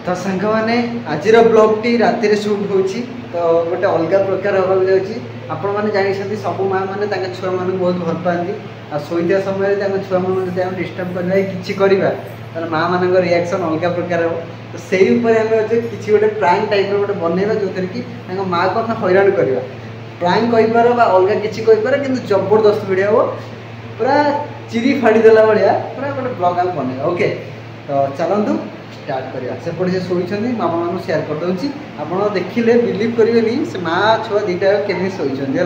तो सांग मैंने आज ब्लॉग टी राति सुट हो तो गोटे अलग प्रकार हाँ जाऊँगी आपण मैंने जानते सब माँ मैंने छुआ मान बहुत भल पाती आ शोता समय छुआ मैंने डिस्टर्ब करवा कि करवा माँ मान रिएक्शन अलग प्रकार हम तो से किसी गोटे प्रांक टाइप गोटे बनवा जो थी कि माँ को आम हैरान करवा प्रांक कहीपर अलग किसी कहीपर कि जबरदस्त वीडियो हम पूरा चिरी फाड़ीदेला भाया पूरा गोटे ब्लॉग आम बनवा ओके तो चलतु स्टार्ट करवा सेपटे से शोचती मामा मान सेयार करदे आप देखिले बिलीव करेंगे से माँ छुआ दीटा केमी शोचती है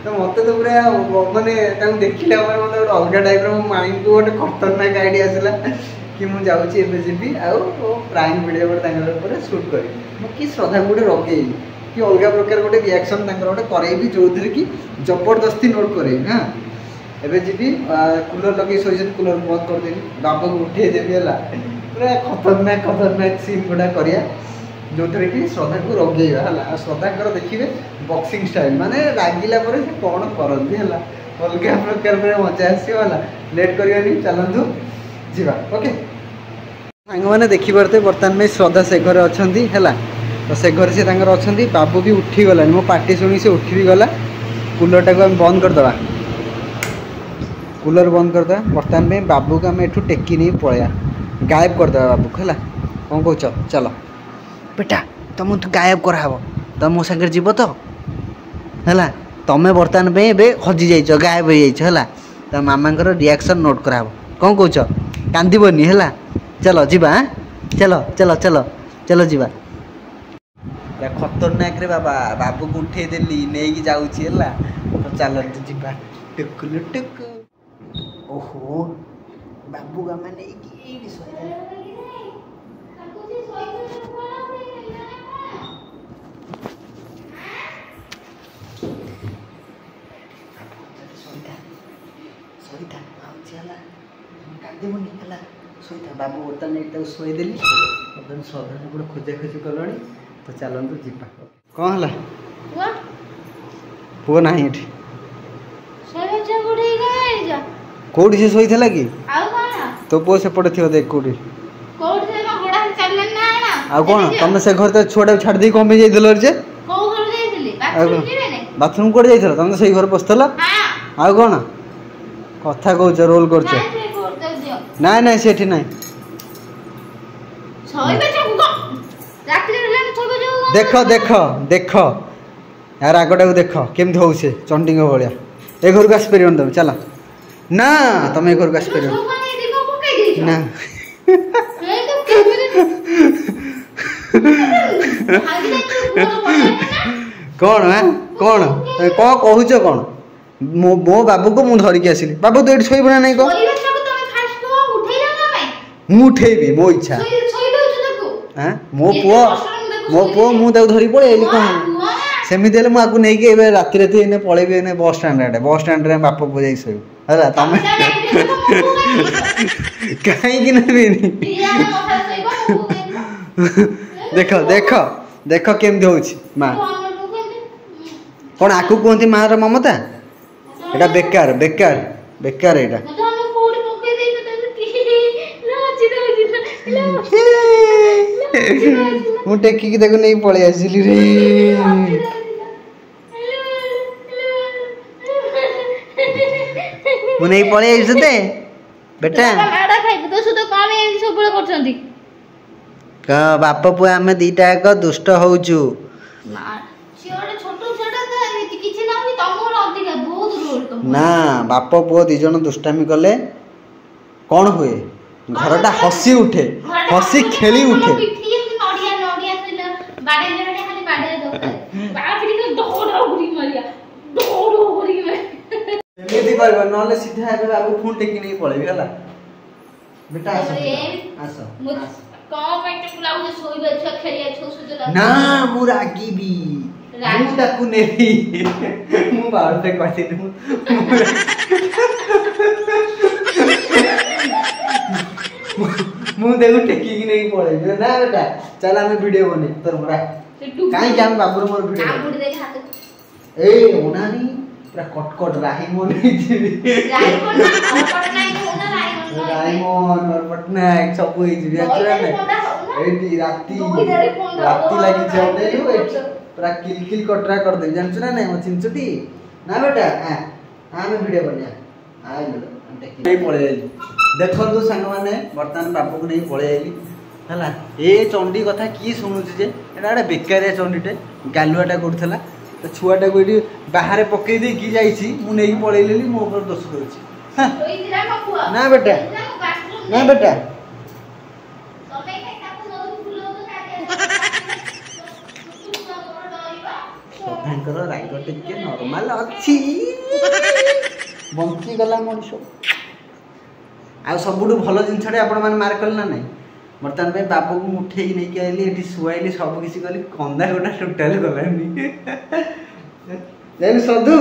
तो मत तो पूरा मानने देखिले मतलब गोटे अलग टाइप मो माइंड को गोटे खतरनाक आइडिया आसला कि मुझे जाऊँगी एबी प्राइम वीडियो गोटे सुट करी कि श्रद्धा गोटे लगे कि अलग प्रकार गोटे रिएक्शन गोटे करेबी जो थी कि जबरदस्ती नोट करेबी हाँ एबे जी कूलर लगे शोचती कूलर बंद करदेवी बाबा को उठेदेवी है पूरा खतरनाक सीन गुड़ा करिया जो थी कि श्रद्धा को रगेवा है श्रद्धा देखिए बॉक्सिंग स्टाइल माने रागिला पर से कौन करती है अलग प्रकार मजा आसला लेट करनी चलतु जीवा ओके सांग मैंने देखिपे बर्तमान में श्रद्धा से घर अच्छा है तो से घर से अच्छा बाबू भी उठीगला मो पार्टी शुणी से उठी भी गला कूलर टाक बंद करदे कूलर बंद करदे बर्तमान में बाबू को आम एठू टेकी नहीं पलैया गायब करदे बाबू है कौन कौच चल बेटा तुम तो गायब कराब तुम मो सागर जीव तो है तुम्हें बर्तमान में ए हजि जाइच गायब हो जाइए तो मामा रिएक्शन नोट कराब कौन कौच कांदीबनी है चलो जीवा चलो चलो चलो चलो जीवा खतरनाक रे बाबा बाबू को उठे देली नहीं जाऊँगी है तो चलतु जीवा टुकुलु टुकु ओहो बाबू का मैंने बाबू बर्तमान एक शोदेली बर्तमान श्रद्धा से गोटे खोजा खोजी कल तो चलतु जीवा कौन है पुआ ना ये कौटी से शोई थी कि तो पुआ सेपटे थी देख कौटी आ कौन तुम से घर तो छुआ छाड़ दी कम जाइल जे बाथरूम कौट जाइल तुम तो से घर पशल आ कौन कथा कौच रोल कर ना ना से ना देख देख देख यार आगटा को देख केमती हो चंडी भाया ए घर को आसपर तुम चल ना तुम ए घर को आसपर ना कौन है कौन कौन कहूच कौन मो बाबू को मुझे धरिकी आसली बाबू तो ये शोबना नहीं कह मुठेबी मो इच्छा मो पुओ मुझे धरी पड़े कौन सेमती हेल्ले मुझे नहीं राति राति पलैबी बस स्टाण्ड बाप पुओ जा शो है तुम कहीं देख देख देख केमती हो माँ कौन आकु कहती माँ र ममता एटा बेकार बेकार बेकार एटा मु टेकी देखो नहीं पड़े आसली रे मु नहीं पड़े आइसते बेटा का बाप पुआ आम दीटा एक दुष्ट होचु ना बाप पुओ दी जन दुष्टामी कले कौन हुए घरटा हसी उठे हसी खेली उठे ना सीधा बाबू फोन टेकी नहीं पड़ेबी है बेटा आस ना मु रागिबी मुझे नेबी मु बारटे कहती मु देखो टेकी नहीं पड़ेबी ना बेटा चल आम वीडियो बने तोर मोरा कहीं हम बाबूर मोर वीडियो ए ओनानी पूरा कटकट राहिमन राहिमन और पटनायक सब होई जी एटी राती लगी छे पूरा किल कटरा कर दे जानछु ना नहीं मो चिंचुटी ना बेटा हां मैं वीडियो बनिया आई लो नहीं पळे देखंतु संग माने वर्तमान बापू को नहीं पळे आइली हला ए चंडी कथा की सुनुछ जे एटा एटा बेकारिया चंडीटे गालुआटा करथला तो छुआटा को एटी बाहर पकई दे की जाईची मु नहीं पळेलेली मो ऊपर दोष दोछि ना बेटा सदांकर राग टिके नॉर्मल अछि बंकी गला मनुष्य आ सबुठु भल जिनसटे आपण माने मार कल ना नहीं बर्तमान पे बापू को उठेई नहीं के आइली एठी सुआइली सब किसी कली कंदा गोटा टोटल गलानी जानि सधु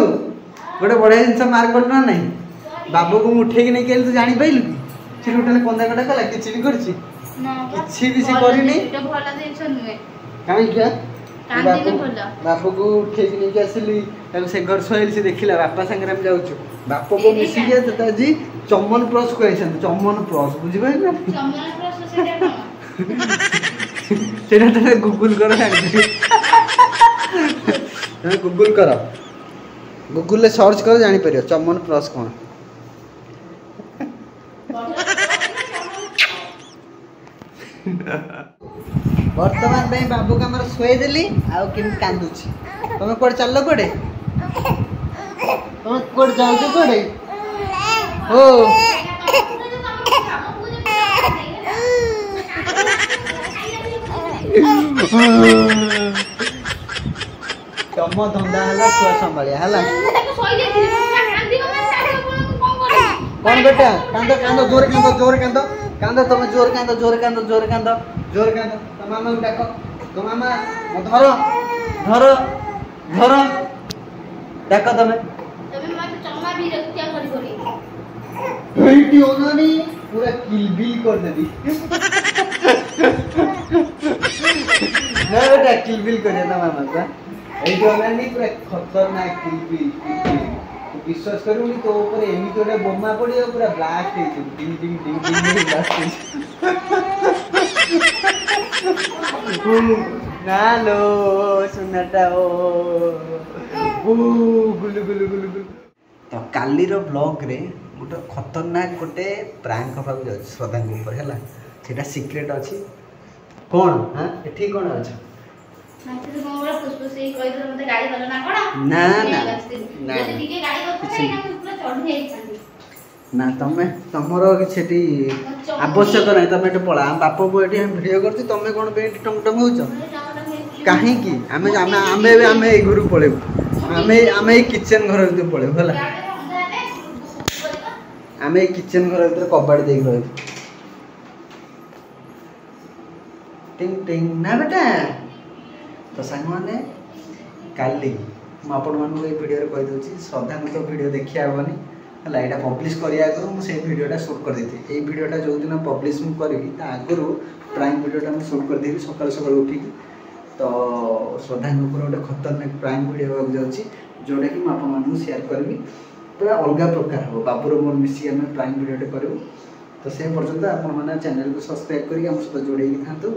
गोटे बढिया जिनस मार कल ना नहीं बाबू को उठेई नहीं के आइली तू जानि पाइलु की से टोटल कंदा गोटा कला किछि भी करछि ना किछि भी से करी नहीं तो भल जिनस नुए काई क्या बापू को उठे नहीं के आसिली से घर सोइल से देखिला बापा संगे हम जाउछु बापू को मिसी के तता जी चमन प्लस कहछन चमन प्लस बुझि भाई ना चमन प्लस सेटा तने गूगल कर तने गूगल कर गूगल ले सर्च कर जानि परियो चमन प्लस कोन वर्तमान में बाबू का हमर सोए देली आउ किन कांदुची तमे कोड चललो कोडे तमे कोड जाउ छ कोडे ओ तम धंदा हला छुआ संभालिया हला कौन बेटा कांदो कांदो जोर कांदो कांदो तमे जोर कांदो तो मामा को डाको तो मामा धरो डाको तमे मत चम्मा भी रक्षा करी एटी ओनानी पूरा किलबिल कर देबी ना बेटा किलबिल कर देता मामा का एटी ओनानी पूरा खतरनाक किलबिल विश्वास करूनी तो ऊपर एमी तोडे बोमा पड़ियो पूरा ब्लास्ट हे डिंग डिंग डिंग डिंग ब्लास्ट नालो सुनाटा ओ गुलु तो काली रो ब्लॉग रे गोटे खतरनाक गोटे प्रैंक होबा जाय श्रद्धा के ऊपर हैला सेटा सीक्रेट अछि कोन हां एठी कोन अछि ना ना तमे तमरो किछटी आवश्यक नहीं तमे एटे पळा बाप बो एटी हम वीडियो करछि तमे कोन बे टंग टंग होछ काहे की हमें ए घर पळे हमें किचन घर भीतर पळे होला हमें किचन घर भीतर कबाड़ दे रहे टिंग टिंग ना बेटा तो सांग माने काली आपण मानू ए वीडियो रे कहि दोछि श्रद्धा को तो वीडियो देखिया होनी हला एटा पब्लिश करिया आगु मु से वीडियोटा शूट कर देती ए वीडियोटा जो दिन पब्लिश मु करबी ता आगु प्राइम वीडियोटा मु शूट कर देबी सकाल सकाल उठी तो श्रद्धा को ऊपर गोटे खतरनाक प्राइम वीडियो होगा जाउछि जोडा कि मु आपण मानू शेयर करबी पूरा अलग प्रकार हो बाबूर मोर मिसी हमें प्राइम वीडियोटे करू तो से पर्यंत आपण माने चैनल को सब्सक्राइब करी हम सब जोड़े थांतु